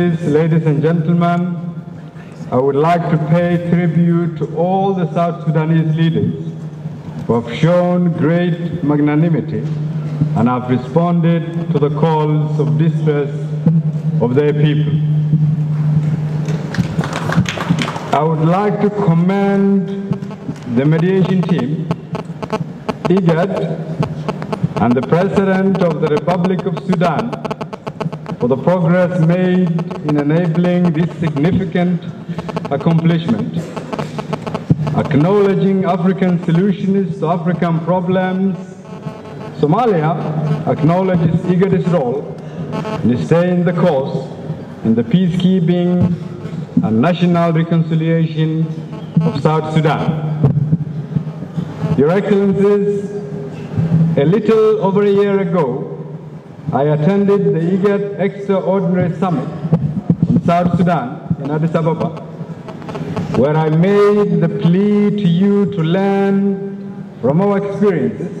Excellencies, ladies and gentlemen, I would like to pay tribute to all the South Sudanese leaders who have shown great magnanimity and have responded to the calls of distress of their people. I would like to commend the mediation team, IGAD, and the President of the Republic of Sudan for the progress made in enabling this significant accomplishment. Acknowledging African solutions to African problems, Somalia acknowledges IGAD's role in staying the course in the peacekeeping and national reconciliation of South Sudan. Your Excellencies, a little over a year ago, I attended the IGAD Extraordinary Summit in South Sudan in Addis Ababa, where I made the plea to you to learn from our experiences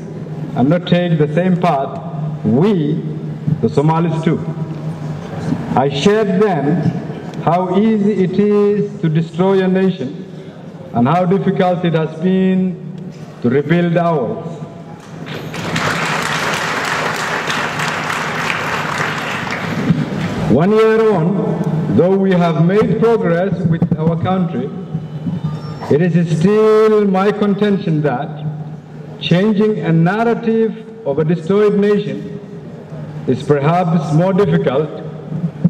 and not take the same path we, the Somalis, took. I shared then how easy it is to destroy a nation and how difficult it has been to rebuild ours. One year on, though we have made progress with our country, it is still my contention that changing a narrative of a destroyed nation is perhaps more difficult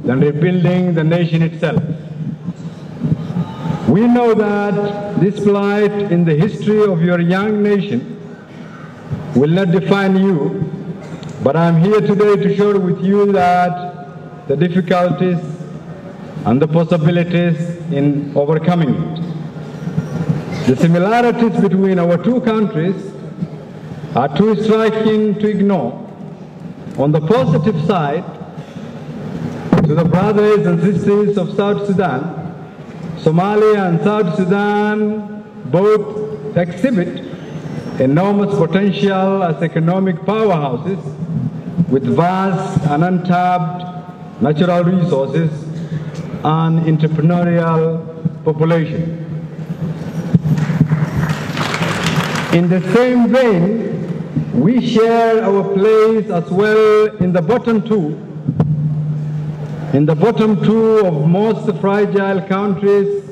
than rebuilding the nation itself. We know that this plight in the history of your young nation will not define you, but I'm here today to share with you that the difficulties and the possibilities in overcoming it. The similarities between our two countries are too striking to ignore. On the positive side, to the brothers and sisters of South Sudan, Somalia and South Sudan both exhibit enormous potential as economic powerhouses with vast and untapped natural resources and entrepreneurial population. In the same vein, we share our place as well in the bottom two of most fragile countries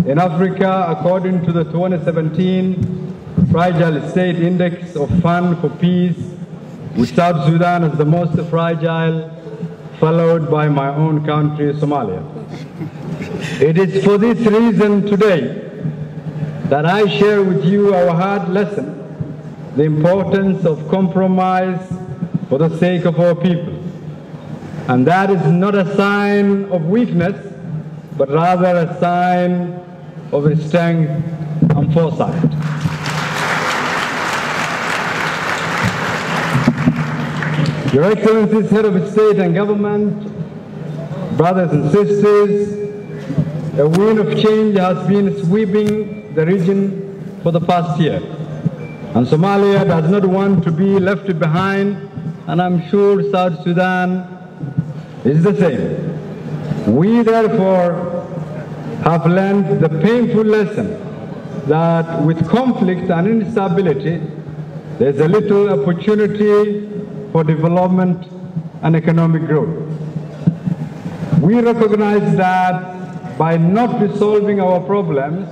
in Africa, according to the 2017 Fragile State Index of Fund for Peace, with South Sudan as the most fragile, followed by my own country, Somalia. It is for this reason today that I share with you our hard lesson, the importance of compromise for the sake of our people. And that is not a sign of weakness, but rather a sign of strength and foresight. Your Excellencies, Head of State and Government, brothers and sisters, a wind of change has been sweeping the region for the past year. And Somalia does not want to be left behind, and I'm sure South Sudan is the same. We therefore have learned the painful lesson that with conflict and instability, there's a little opportunity for development and economic growth. We recognize that by not resolving our problems,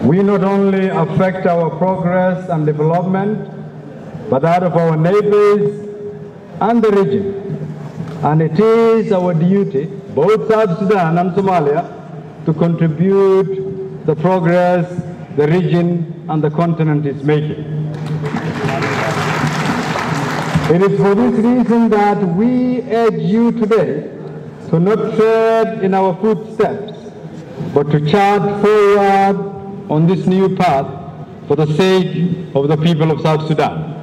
we not only affect our progress and development, but that of our neighbors and the region. And it is our duty, both South Sudan and Somalia, to contribute the progress the region and the continent is making. It is for this reason that we urge you today to not tread in our footsteps, but to chart forward on this new path for the sake of the people of South Sudan.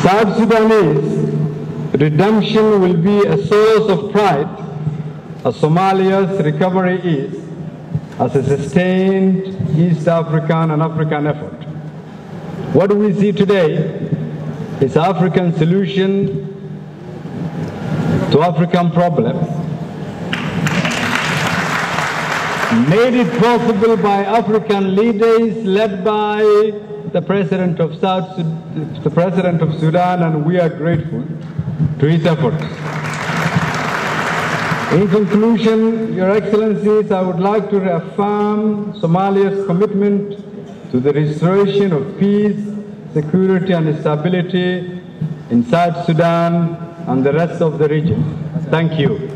South Sudanese redemption will be a source of pride, as Somalia's recovery is, as a sustained East African and African effort. What we see today is African solution to African problems, made it possible by African leaders led by the President of Sudan, and we are grateful to his efforts. In conclusion, Your Excellencies, I would like to reaffirm Somalia's commitment to the restoration of peace, security, and stability in South Sudan and the rest of the region. Thank you.